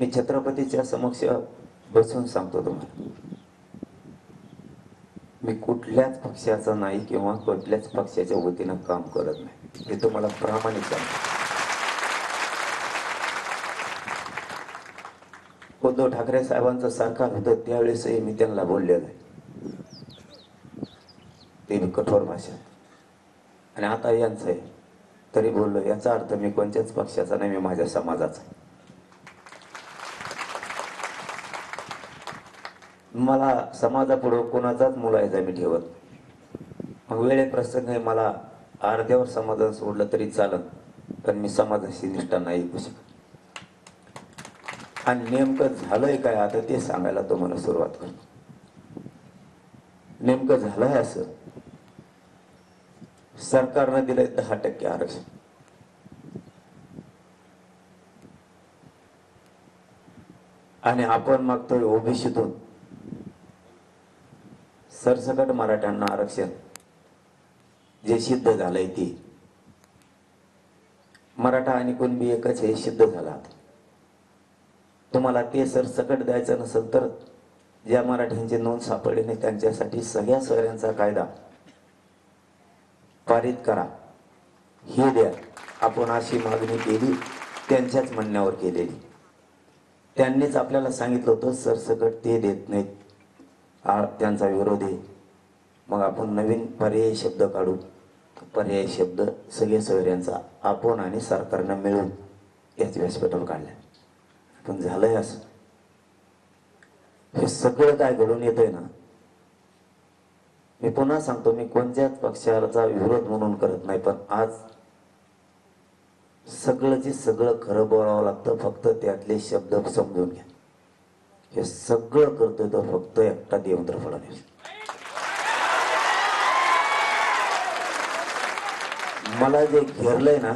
मी छत्रपतीच्या समक्ष बसून सांगतो तुम्हाला, मी कुठल्याच पक्षाचा नाही किंवा कुठल्याच पक्षाच्या वतीनं काम करत नाही, हे तुम्हाला प्रामाणिक सांगतो. उद्धव ठाकरे साहेबांचं सरकार होतं त्यावेळेसही मी त्यांना बोललेलं आहे, ते मी कठोर भाषेत, आणि आता यांचं आहे तरी बोललो. याचा अर्थ मी कोणत्याच पक्षाचा नाही, मी माझ्या समाजाचा. मला समाजापुढे कोणाचाच मुलायचा मी ठेवत. मग वेळे प्रसंग मला अर्ध्यावर समाजाला सोडलं तरी चालत, पण मी समाजाशी निष्ठा नाही करू शकत. आणि नेमकं झालंय काय आता ते सांगायला तुम्हाला सुरुवात करतो. नेमकं झालंय असं, सरकारनं दिलंय 10% आरक्षण. आणि आपण मागतोय ओबीसीतून सरसकट मराठ्यांना आरक्षण. जे सिद्ध झालंय ते मराठा आणि कुणबी एकच हे सिद्ध झालं. तुम्हाला ते सरसकट द्यायचं नसेल तर ज्या मराठ्यांची नोंद सापडली नाही त्यांच्यासाठी सगळ्या सोयऱ्यांचा कायदा पारित करा, हे द्या. आपण अशी मागणी केली, त्यांच्याच म्हणण्यावर केलेली. त्यांनीच आपल्याला सांगितलं होतं सरसकट ते देत नाहीत, त्यांचा विरोध आहे. मग आपण नवीन पर्यायी शब्द काढू. पर्यायी शब्द सगळे सोयऱ्यांचा आपण आणि सरकारनं मिळून याच व्यासपीठावर काढल्या. पण झालंय असं, हे सगळं काय घडून येतंय ना. मी पुन्हा सांगतो, मी कोणत्याच पक्षाचा विरोध म्हणून करत नाही, पण आज सगळंची सगळं खरं बोलावं लागतं. फक्त त्यातले शब्द समजून घ्या. हे सगळं करतोय तो फक्त एकटा देवेंद्र फडणवीस. मला जे घेरलंय ना,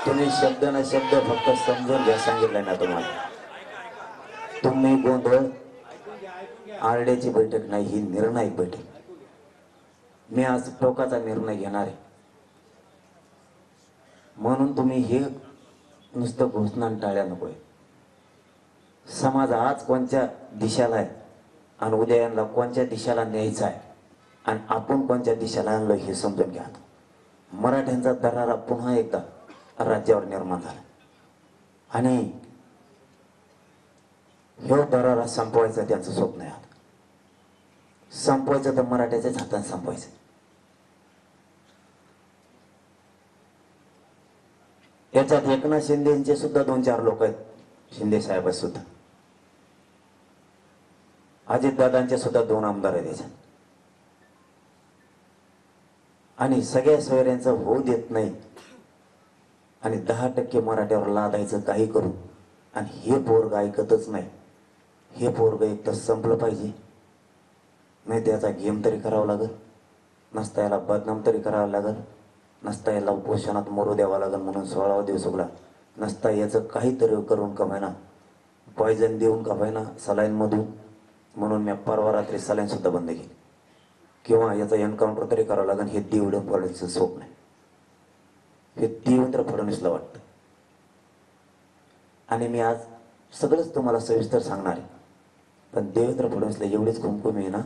तुम्ही शब्द ना शब्द फक्त समजून घ्या. सांगितलंय ना तुम्हाला, तुम्ही गोंधळ आरड्याची बैठक नाही, ही निर्णायक बैठक. मी आज टोकाचा निर्णय घेणार आहे. म्हणून तुम्ही हे नुसतं घोषणा टाळ्या नकोय. समाज आज कोणत्या दिशेला आहे आणि उद्या यांना कोणत्या दिशेला न्यायचं आहे आणि आपण कोणत्या दिशेला आणलं हे समजून घ्या. मराठ्यांचा दरारा पुन्हा एकदा राज्यावर निर्माण झाला आणि हे दरारा संपवायचा त्यांचं स्वप्न आहे. संपवायचं तर मराठ्याच्याच हातात संपवायचं. याच्यात एकनाथ शिंदेचे सुद्धा 2-4 लोक आहेत. शिंदे साहेब सुद्धा, अजितदादांचे सुद्धा 2 आमदार आहेत याच्यात. आणि सगळ्या सोयऱ्यांचं होऊ देत नाही आणि 10% मराठ्यावर लादायचं काही करू. आणि हे पोरग ऐकतच नाही. हे पोरग एक तर संपलं पाहिजे, नाही त्याचा गेम तरी करावा लागल, नसता याला बदनाम तरी करावं लागल, नसता याला उपोषणात मरू द्यावा लागल म्हणून 16वा दिवस उगला, नसता याचं काहीतरी करून कमायना, पॉयझन देऊन कमायना सलाईन मधून, म्हणून मी परवा रात्री सलाईन सुद्धा बंद केली. किंवा याचा एन्काउंटर तरी करावं लागेल. हे देवेंद्र फडणवीसचं स्वप्न आहे. हे देवेंद्र फडणवीसला वाटतं. आणि मी आज सगळंच तुम्हाला सविस्तर सांगणार आहे. पण देवेंद्र फडणवीसला एवढीच कुमकुम आहे ना,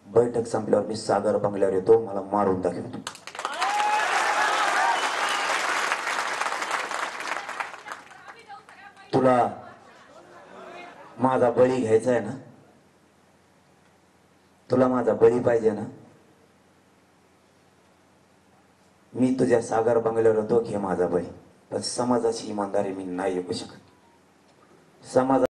बैठक संपल्यावर मी सागर बंगल्यावर येतो, मला मारून दाखवतो. तुला माझा बळी घ्यायचा आहे ना, तुला माझा बळी पाहिजे ना, मी तुझ्या सागर बंगल्यावर येतो, घे माझा बळी. पण समाजाची इमानदारी मी नाही ऐकू शकत. समाज